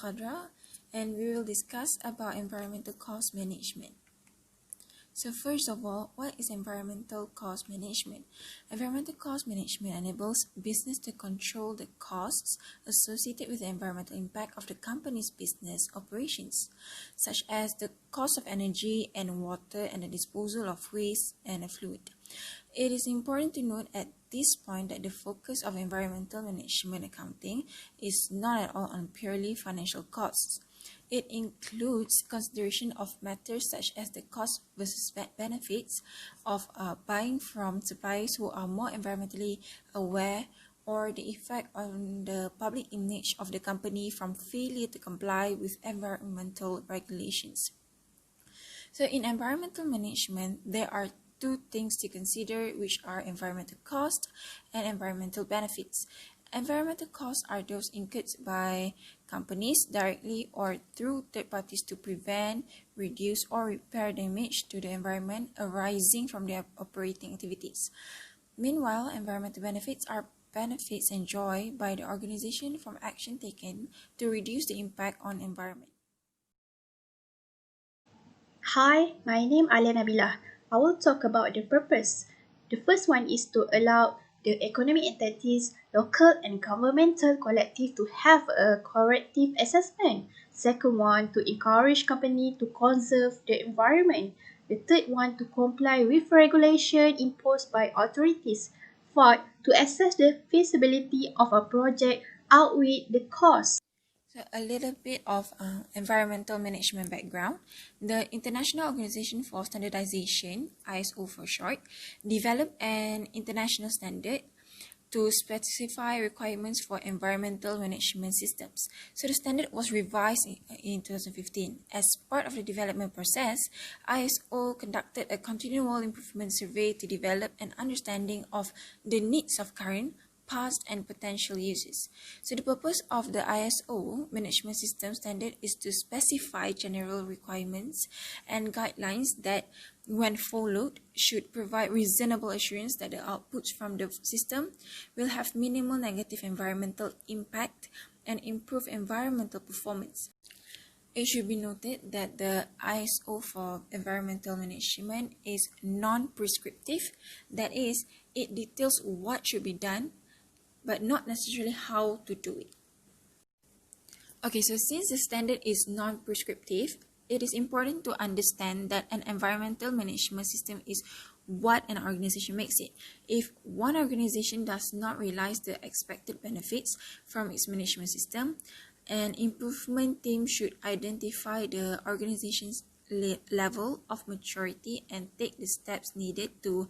Khadra, and we will discuss about environmental cost management. So first of all, what is environmental cost management? Environmental cost management enables business to control the costs associated with the environmental impact of the company's business operations, such as the cost of energy and water and the disposal of waste and fluid. It is important to note at this point that the focus of environmental management accounting is not at all on purely financial costs. It includes consideration of matters such as the cost versus benefits of buying from suppliers who are more environmentally aware, or the effect on the public image of the company from failure to comply with environmental regulations. So in environmental management, there are two things to consider, which are environmental cost and environmental benefits. Environmental costs are those incurred by companies directly or through third parties to prevent, reduce, or repair damage to the environment arising from their operating activities. Meanwhile, environmental benefits are benefits enjoyed by the organization from action taken to reduce the impact on environment. Hi, my name is Alia Nabila. I will talk about the purpose. The first one is to allow the economic entities, local and governmental collective to have a corrective assessment. Second one, to encourage company to conserve the environment. The third one, to comply with regulation imposed by authorities. Fourth, to assess the feasibility of a project outweigh the cost. So a little bit of environmental management background. The International Organization for Standardization, ISO for short, developed an international standard to specify requirements for environmental management systems. So the standard was revised in 2015. As part of the development process, ISO conducted a continual improvement survey to develop an understanding of the needs of current, past, and potential uses. So the purpose of the ISO management system standard is to specify general requirements and guidelines that, when followed, should provide reasonable assurance that the outputs from the system will have minimal negative environmental impact and improve environmental performance. It should be noted that the ISO for environmental management is non-prescriptive. That is, it details what should be done, but not necessarily how to do it. Okay, so since the standard is non-prescriptive, it is important to understand that an environmental management system is what an organization makes it. If one organization does not realize the expected benefits from its management system, an improvement team should identify the organization's level of maturity and take the steps needed to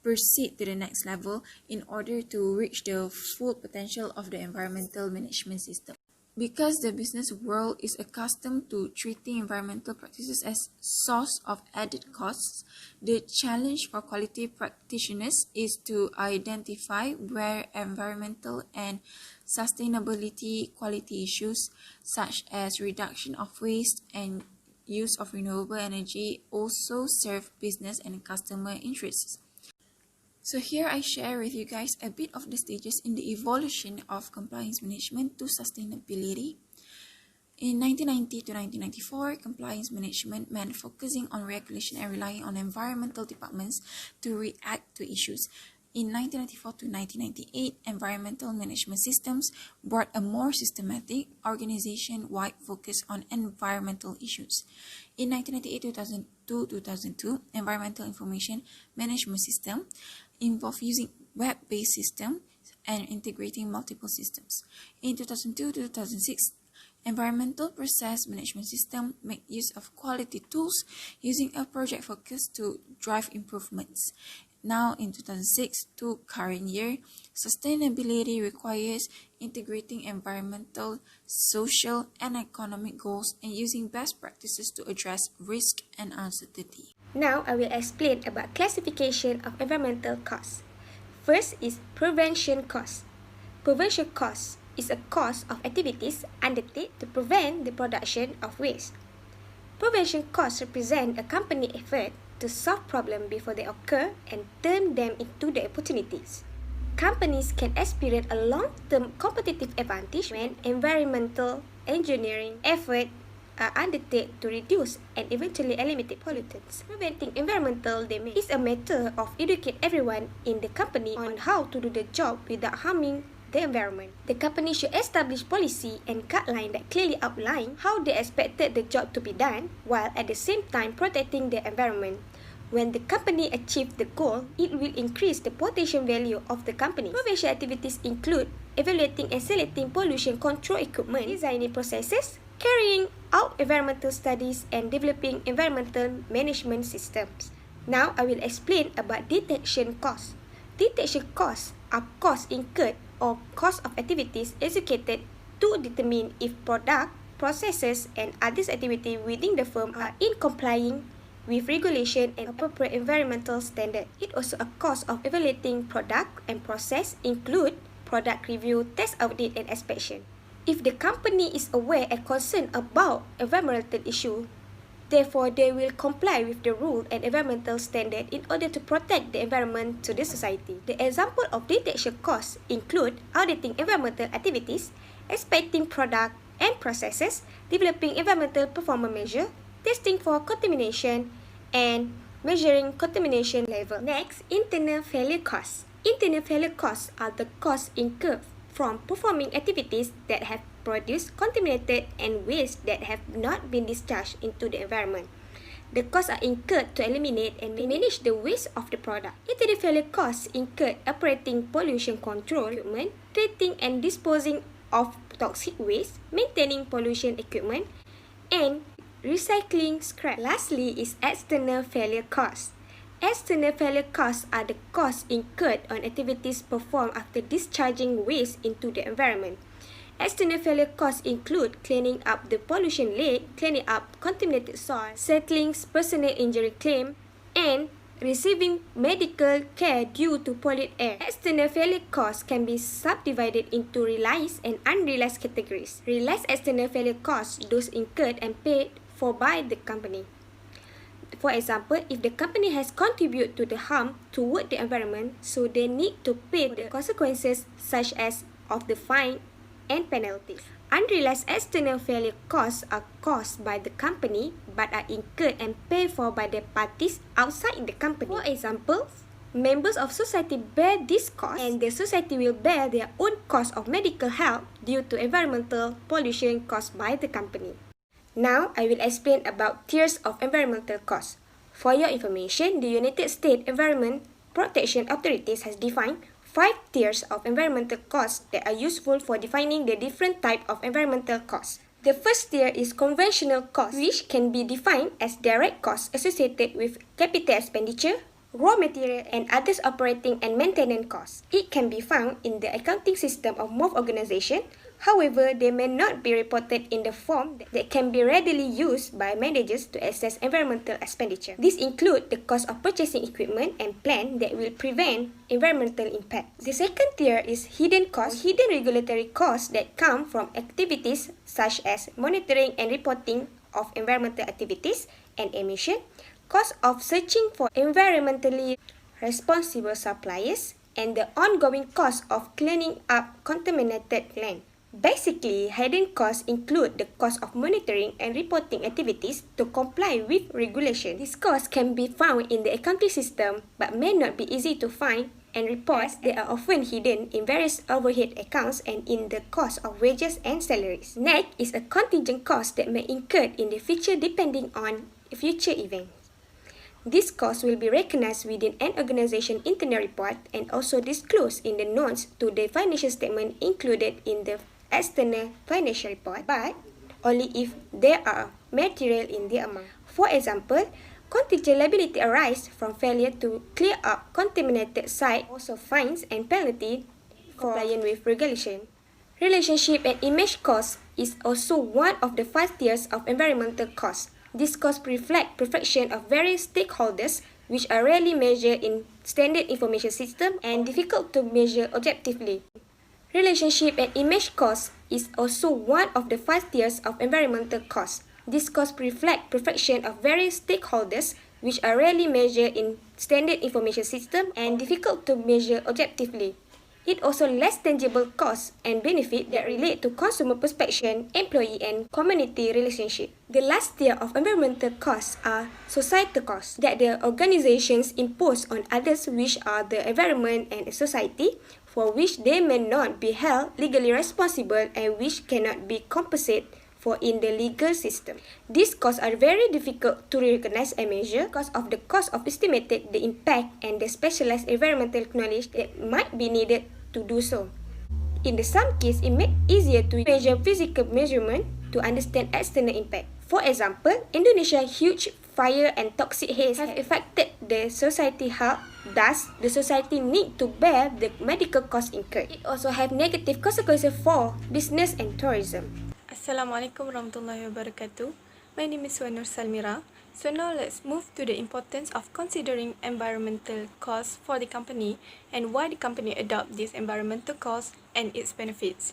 proceed to the next level in order to reach the full potential of the environmental management system. Because the business world is accustomed to treating environmental practices as source of added costs, the challenge for quality practitioners is to identify where environmental and sustainability quality issues, such as reduction of waste and use of renewable energy, also serve business and customer interests. So here I share with you guys a bit of the stages in the evolution of compliance management to sustainability. In 1990 to 1994, compliance management meant focusing on regulation and relying on environmental departments to react to issues. In 1994 to 1998, environmental management systems brought a more systematic, organization-wide focus on environmental issues. In 1998 to 2002, environmental information management system involved using web-based systems and integrating multiple systems. In 2002 to 2006, environmental process management system make use of quality tools using a project focus to drive improvements. Now in 2006 to current year, sustainability requires integrating environmental, social, and economic goals and using best practices to address risk and uncertainty. Now I will explain about classification of environmental costs. First is prevention cost. Prevention cost is a cost of activities undertaken to prevent the production of waste. Prevention costs represent a company effort to solve problems before they occur and turn them into the opportunities. Companies can experience a long-term competitive advantage when environmental engineering effort are undertaken to reduce and eventually eliminate pollutants. Preventing environmental damage is a matter of educate everyone in the company on how to do the job without harming the environment. The company should establish policy and guidelines that clearly outline how they expected the job to be done, while at the same time protecting the environment. When the company achieves the goal, it will increase the potential value of the company. Prevention activities include evaluating and selecting pollution control equipment, designing processes, carrying out environmental studies, and developing environmental management systems. Now, I will explain about detection costs. Detection costs are costs incurred or cost of activities executed to determine if product, processes, and other activities within the firm are in complying with regulation and appropriate environmental standard. It also a cost of evaluating product and process include product review, test audit, and inspection. If the company is aware and concerned about environmental issue, therefore they will comply with the rule and environmental standard in order to protect the environment to the society. The example of detection costs include auditing environmental activities, inspecting product and processes, developing environmental performance measure, testing for contamination, and measuring contamination level. Next, internal failure costs. Internal failure costs are the costs incurred from performing activities that have produced contaminated and waste that have not been discharged into the environment. The costs are incurred to eliminate and manage the waste of the product. Internal failure costs incurred operating pollution control equipment, treating and disposing of toxic waste, maintaining pollution equipment, and recycling scrap. Lastly is external failure costs. External failure costs are the costs incurred on activities performed after discharging waste into the environment. External failure costs include cleaning up the pollution lake, cleaning up contaminated soil, settling personal injury claim, and receiving medical care due to polluted air. External failure costs can be subdivided into realized and unrealized categories. Realized external failure costs, those incurred and paid for by the company. For example, if the company has contributed to the harm toward the environment, so they need to pay the consequences such as of the fine and penalties. Unrealized external failure costs are caused by the company but are incurred and paid for by the parties outside the company. For example, members of society bear this cost and the society will bear their own cost of medical help due to environmental pollution caused by the company. Now, I will explain about tiers of environmental costs. For your information, the United States Environment Protection Authorities has defined 5 tiers of environmental costs that are useful for defining the different type of environmental costs. The first tier is conventional costs, which can be defined as direct costs associated with capital expenditure, raw material, and others operating and maintenance costs. It can be found in the accounting system of most organizations. However, they may not be reported in the form that can be readily used by managers to assess environmental expenditure. These include the cost of purchasing equipment and plant that will prevent environmental impact. The second tier is hidden costs, hidden regulatory costs that come from activities such as monitoring and reporting of environmental activities and emission, cost of searching for environmentally responsible suppliers, and the ongoing cost of cleaning up contaminated land. Basically, hidden costs include the cost of monitoring and reporting activities to comply with regulation. These costs can be found in the accounting system but may not be easy to find and report. They are often hidden in various overhead accounts and in the cost of wages and salaries. Next is a contingent cost that may incur in the future depending on future events. This cost will be recognized within an organization internal report and also disclosed in the notes to the financial statement included in the external financial report, but only if there are material in the amount. For example, contingent liability arises from failure to clear up contaminated site, also fines and penalty for compliance with regulation. Relationship and image cost is also one of the 5 tiers of environmental costs. These costs reflect perfection of various stakeholders, which are rarely measured in standard information system and difficult to measure objectively. Relationship and image cost is also one of the 5 tiers of environmental costs. These costs reflect perfection of various stakeholders, which are rarely measured in standard information system and difficult to measure objectively. It also less tangible costs and benefit that relate to consumer perception, employee and community relationship. The last tier of environmental costs are societal costs that the organizations impose on others, which are the environment and society, for which they may not be held legally responsible and which cannot be compensated for in the legal system. These costs are very difficult to recognize and measure because of the cost of estimating the impact and the specialized environmental knowledge that might be needed to do so. In some cases, it makes easier to measure physical measurement to understand external impact. For example, Indonesia's huge fire and toxic haze have affected the society health. Thus, the society need to bear the medical costs incurred. It also have negative consequences for business and tourism. Assalamualaikum warahmatullahi wabarakatuh. My name is Wanur Salmira. So now let's move to the importance of considering environmental costs for the company and why the company adopt these environmental costs and its benefits.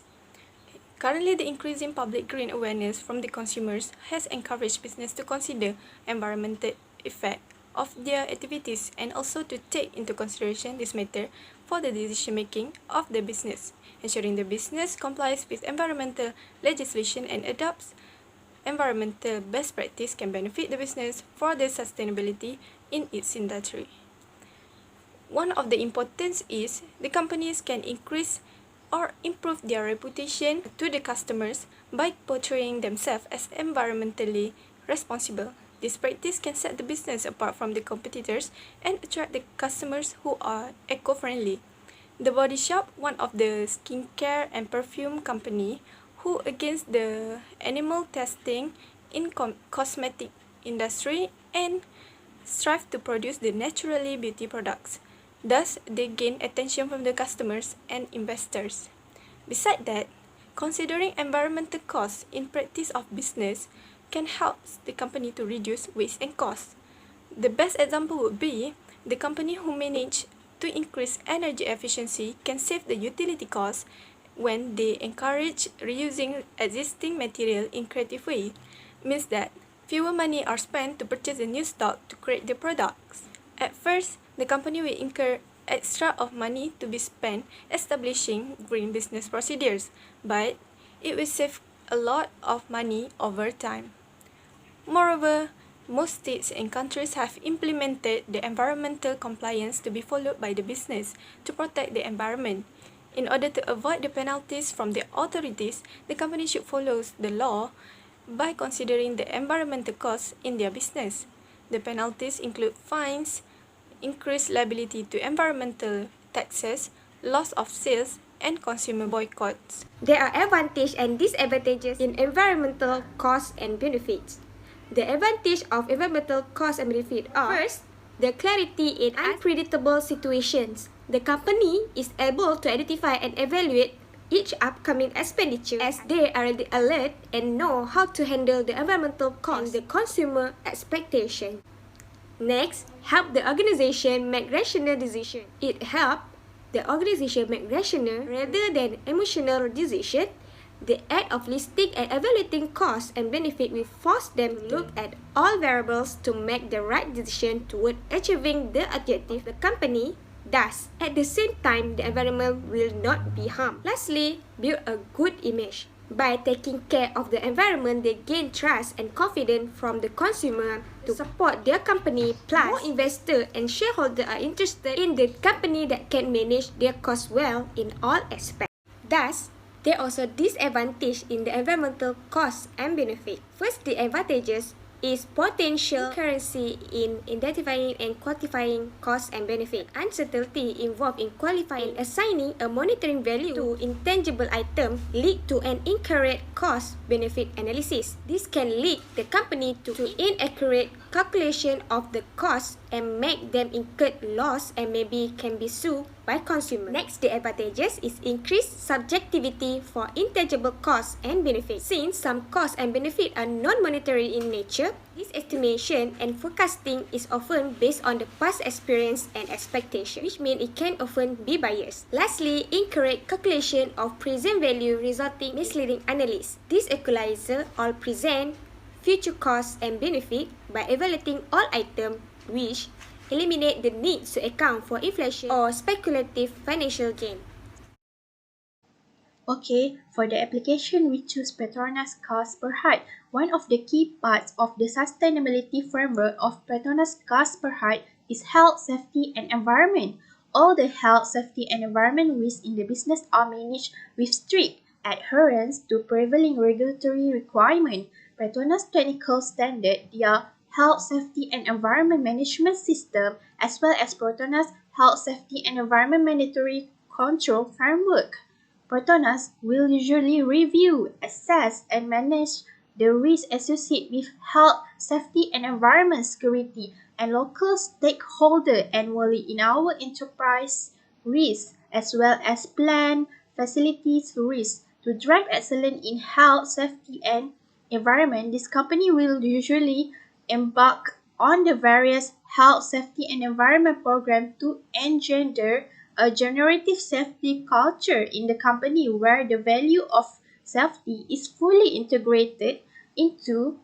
Currently, the increasing public green awareness from the consumers has encouraged business to consider environmental effect of their activities and also to take into consideration this matter for the decision making of the business, ensuring the business complies with environmental legislation and adopts environmental best practice can benefit the business for the sustainability in its industry. One of the importance is the companies can increase or improve their reputation to the customers by portraying themselves as environmentally responsible. This practice can set the business apart from the competitors and attract the customers who are eco-friendly. The Body Shop, one of the skincare and perfume company who against the animal testing in cosmetic industry and strive to produce the naturally beauty products. Thus, they gain attention from the customers and investors. Besides that, considering environmental costs in practice of business can help the company to reduce waste and costs. The best example would be the company who manage to increase energy efficiency can save the utility costs when they encourage reusing existing material in creative way. Means that fewer money are spent to purchase a new stock to create the products. At first, the company will incur extra of money to be spent establishing green business procedures, but it will save a lot of money over time. Moreover, most states and countries have implemented the environmental compliance to be followed by the business to protect the environment. In order to avoid the penalties from the authorities, the company should follow the law by considering the environmental costs in their business. The penalties include fines, increased liability to environmental taxes, loss of sales, and consumer boycotts. There are advantages and disadvantages in environmental costs and benefits. The advantage of environmental costs and benefits are: first, the clarity in unpredictable situations. The company is able to identify and evaluate each upcoming expenditure as they are already alert and know how to handle the environmental costs and the consumer expectation. Next, help the organization make rational decisions. It helps the organization make rational rather than emotional decisions. The act of listing and evaluating costs and benefit will force them to look at all variables to make the right decision toward achieving the objective of the company. Thus, at the same time, the environment will not be harmed. Lastly, build a good image. By taking care of the environment, they gain trust and confidence from the consumer to support their company. Plus, more investors and shareholders are interested in the company that can manage their costs well in all aspects. Thus, there are also disadvantages in the environmental costs and benefits. First, the advantages is potential currency in identifying and quantifying costs and benefit. Uncertainty involved in qualifying and assigning a monetary value to intangible item lead to an incorrect cost-benefit analysis. This can lead the company to inaccurate calculation of the cost and make them incur loss and maybe can be sued by consumers. Next, the advantages is increased subjectivity for intangible costs and benefits. Since some costs and benefits are non-monetary in nature, this estimation and forecasting is often based on the past experience and expectation, which means it can often be biased. Lastly, incorrect calculation of present value resulting misleading analysis. This equalizer all present future costs and benefit by evaluating all items, which eliminate the need to account for inflation or speculative financial gain. Okay, for the application, we choose Petronas Cost Per Height. One of the key parts of the sustainability framework of Petronas Cost Per Height is health, safety, and environment. All the health, safety, and environment risks in the business are managed with strict adherence to prevailing regulatory requirements. Petronas Technical Standard, their health, safety, and environment management system, as well as Petronas Health, Safety, and Environment Mandatory Control Framework. Petronas will usually review, assess, and manage the risks associated with health, safety, and environment security and local stakeholders annually in our enterprise risks, as well as plan facilities risks. To drive excellence in health, safety, and environment, this company will usually embark on the various health, safety, and environment programs to engender a generative safety culture in the company where the value of safety is fully integrated into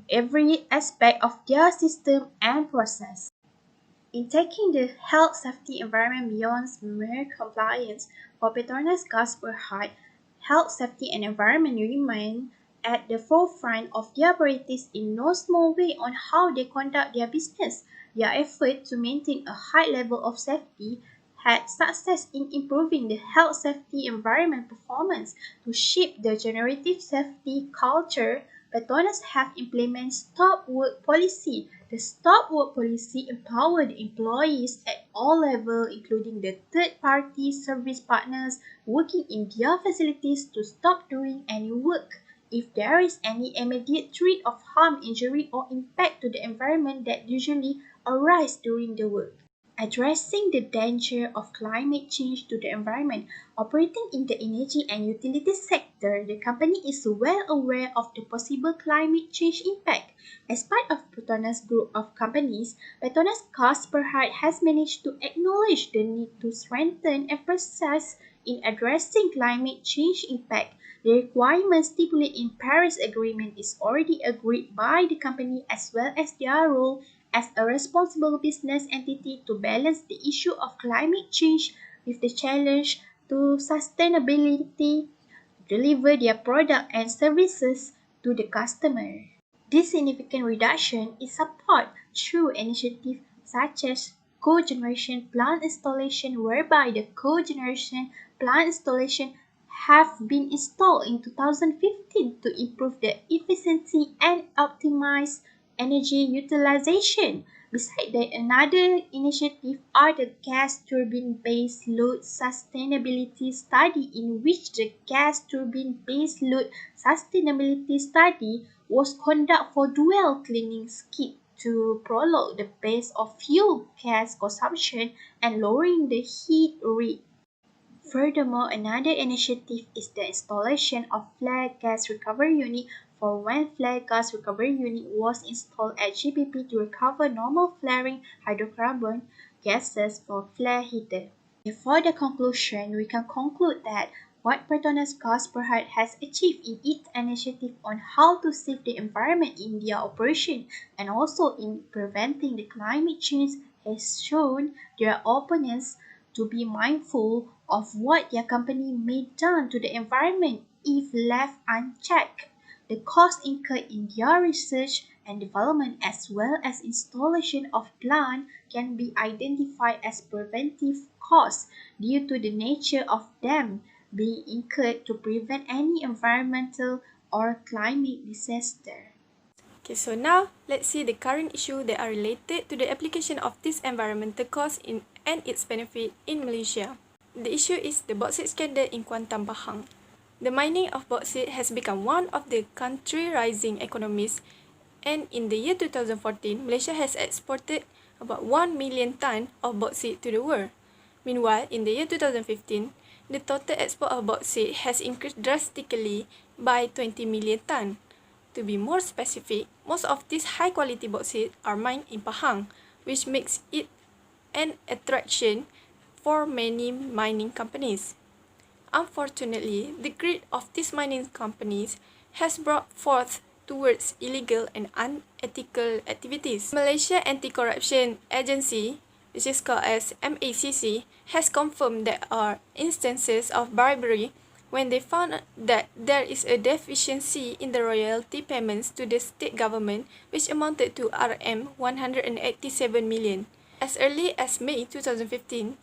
every aspect of their system and process. In taking the health, safety, environment beyond mere compliance, for Petronas Gas Berhad, health, safety, and environment remain at the forefront of their priorities in no small way on how they conduct their business. Their effort to maintain a high level of safety had success in improving the health, safety, environment performance. To shape the generative safety culture, Petronas have implemented stop work policy. The stop work policy empowered employees at all levels, including the third-party service partners working in their facilities, to stop doing any work if there is any immediate threat of harm, injury, or impact to the environment that usually arise during the work. Addressing the danger of climate change to the environment. Operating in the energy and utility sector, the company is well aware of the possible climate change impact. As part of Petronas Group of companies, Petronas Cost Per Height has managed to acknowledge the need to strengthen emphasis in addressing climate change impact. The requirement stipulated in Paris Agreement is already agreed by the company as well as their role as a responsible business entity to balance the issue of climate change with the challenge to sustainability, deliver their product and services to the customer. This significant reduction is supported through initiatives such as cogeneration plant installation, whereby the cogeneration plant installation have been installed in 2015 to improve the efficiency and optimize energy utilization. Besides that, another initiative are the gas turbine base load sustainability study, in which the gas turbine base load sustainability study was conducted for dual cleaning scheme to prolong the pace of fuel gas consumption and lowering the heat rate. Furthermore, another initiative is the installation of flare gas recovery unit for when flare gas recovery unit was installed at GPP to recover normal flaring hydrocarbon gases for flare heater. Before the conclusion, we can conclude that what Petronas Gas Berhad has achieved in its initiative on how to save the environment in their operation and also in preventing the climate change has shown their openness to be mindful of what their company may done to the environment if left unchecked. The cost incurred in their research and development as well as installation of plant can be identified as preventive costs due to the nature of them being incurred to prevent any environmental or climate disaster. Okay, so now let's see the current issues that are related to the application of this environmental cost and its benefit in Malaysia. The issue is the bauxite scandal in Kuantan Pahang. The mining of bauxite has become one of the country's rising economies, and in the year 2014, Malaysia has exported about 1 million tons of bauxite to the world. Meanwhile, in the year 2015, the total export of bauxite has increased drastically by 20 million tons. To be more specific, most of these high-quality bauxite are mined in Pahang, which makes it an attraction for many mining companies. Unfortunately, the greed of these mining companies has brought forth towards illegal and unethical activities. Malaysia Anti-Corruption Agency, which is called as MACC, has confirmed there are instances of bribery when they found that there is a deficiency in the royalty payments to the state government, which amounted to Rm 187 million. As early as May 2015,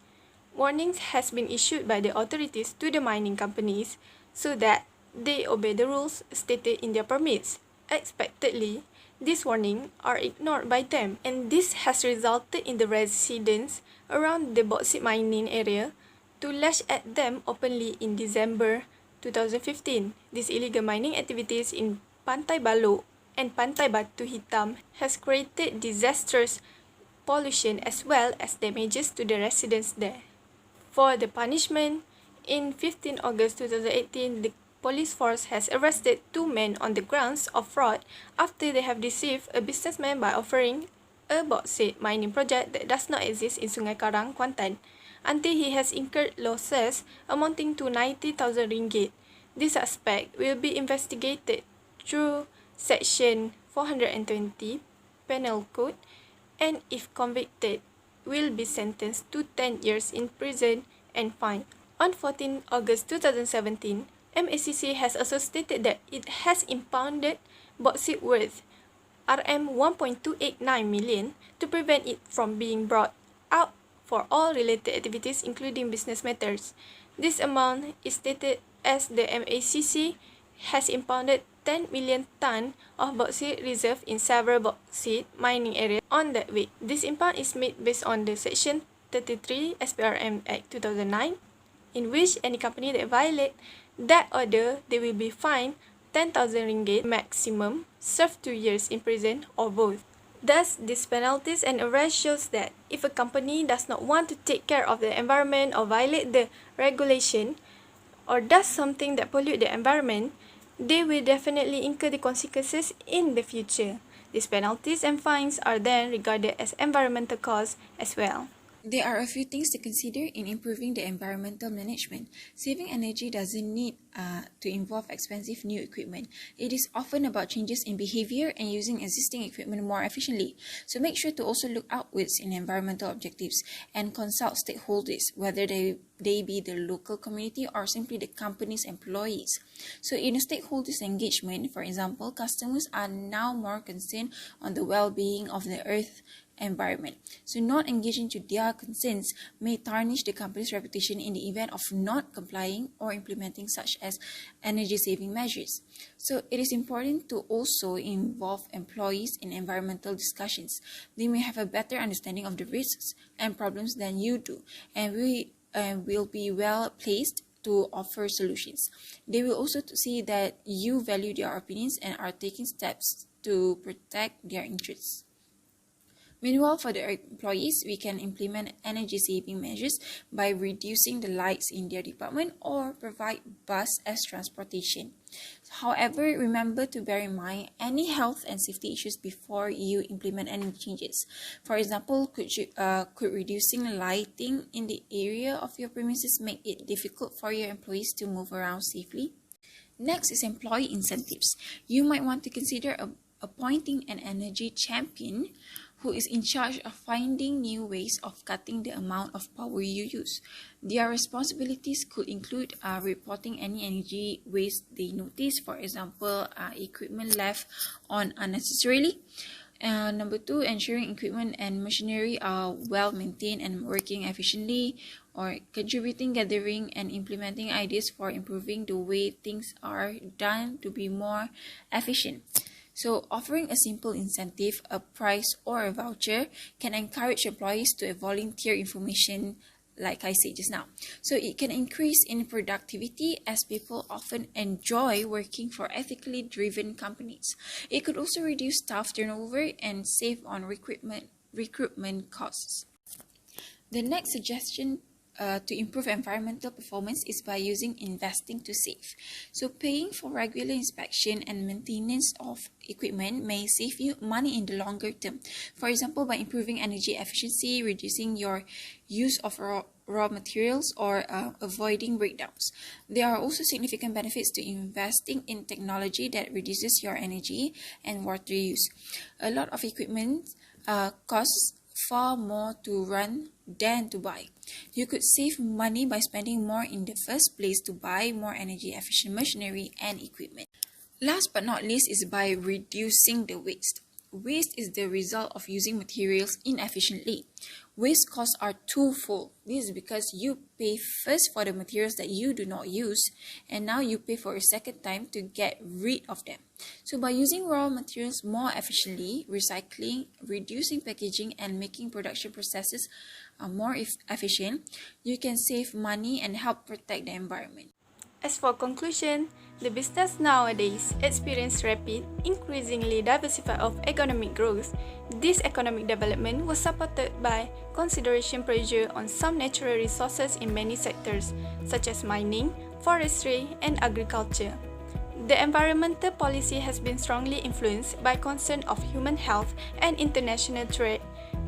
warnings has been issued by the authorities to the mining companies so that they obey the rules stated in their permits. Expectedly, these warnings are ignored by them, and this has resulted in the residents around the bauxite mining area to lash at them openly in December 2015. These illegal mining activities in Pantai Balok and Pantai Batu Hitam has created disastrous pollution as well as damages to the residents there. For the punishment, in 15 August 2018, the police force has arrested 2 men on the grounds of fraud after they have deceived a businessman by offering a bauxite mining project that does not exist in Sungai Karang, Kuantan, until he has incurred losses amounting to 90,000 ringgit. This suspect will be investigated through Section 420 Penal Code, and if convicted, will be sentenced to 10 years in prison and fined. On 14 August 2017, MACC has also stated that it has impounded bauxite worth Rm 1.289 million to prevent it from being brought out for all related activities including business matters. This amount is stated as the MACC has impounded 10 million tonne of bauxite reserve in several bauxite mining areas on that week. This impound is made based on the Section 33 SPRM Act 2009, in which any company that violate that order, they will be fined 10,000 ringgit maximum, serve 2 years in prison or both. Thus, these penalties and arrest shows that if a company does not want to take care of the environment or violate the regulation or does something that pollute the environment, they will definitely incur the consequences in the future. These penalties and fines are then regarded as environmental costs as well. There are a few things to consider in improving the environmental management. Saving energy doesn't need to involve expensive new equipment. It is often about changes in behavior and using existing equipment more efficiently. So make sure to also look outwards in environmental objectives and consult stakeholders, whether they be the local community or simply the company's employees. So in a stakeholders engagement, for example, customers are now more concerned on the well-being of the earth environment. So not engaging to their concerns may tarnish the company's reputation in the event of not complying or implementing such as energy saving measures. So it is important to also involve employees in environmental discussions. They may have a better understanding of the risks and problems than you do, and will be well placed to offer solutions. They will also see that you value their opinions and are taking steps to protect their interests. Meanwhile, for the employees, we can implement energy-saving measures by reducing the lights in their department or provide bus as transportation. However, remember to bear in mind any health and safety issues before you implement any changes. For example, could reducing lighting in the area of your premises make it difficult for your employees to move around safely? Next is employee incentives. You might want to consider appointing an energy champion who is in charge of finding new ways of cutting the amount of power you use. Their responsibilities could include reporting any energy waste they notice, for example, equipment left on unnecessarily. Number 2, ensuring equipment and machinery are well maintained and working efficiently, or contributing, gathering, and implementing ideas for improving the way things are done to be more efficient. So offering a simple incentive, a prize, or a voucher can encourage employees to volunteer information, like I said just now. So it can increase in productivity as people often enjoy working for ethically driven companies. It could also reduce staff turnover and save on recruitment costs. The next suggestion to improve environmental performance is by using investing to save. So paying for regular inspection and maintenance of equipment may save you money in the longer term. For example, by improving energy efficiency, reducing your use of raw materials, or avoiding breakdowns. There are also significant benefits to investing in technology that reduces your energy and water use. A lot of equipment costs far more to run than to buy. You could save money by spending more in the first place to buy more energy efficient machinery and equipment. Last but not least is by reducing the waste. Waste is the result of using materials inefficiently. Waste costs are twofold. This is because you pay first for the materials that you do not use, and now you pay for a second time to get rid of them. So by using raw materials more efficiently, recycling, reducing packaging, and making production processes more efficient, you can save money and help protect the environment. As for conclusion, the business nowadays experience rapid, increasingly diversified of economic growth. This economic development was supported by consideration pressure on some natural resources in many sectors, such as mining, forestry, and agriculture. The environmental policy has been strongly influenced by concern of human health and international trade,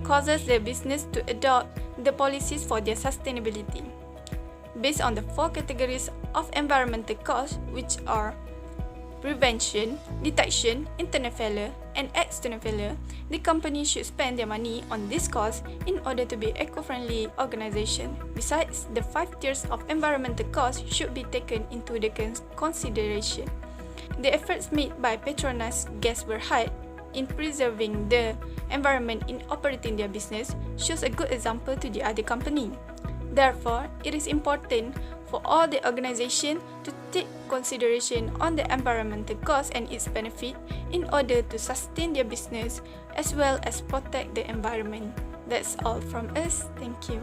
causes the business to adopt the policies for their sustainability. Based on the 4 categories of environmental costs, which are prevention, detection, internal failure, and external failure, the company should spend their money on these costs in order to be eco-friendly organization. Besides, the 5 tiers of environmental costs should be taken into the consideration. The efforts made by Petronas Gas Berhad in preserving the environment in operating their business shows a good example to the other company. Therefore, it is important for all the organization to take consideration on the environmental cost and its benefit in order to sustain their business as well as protect the environment. That's all from us. Thank you.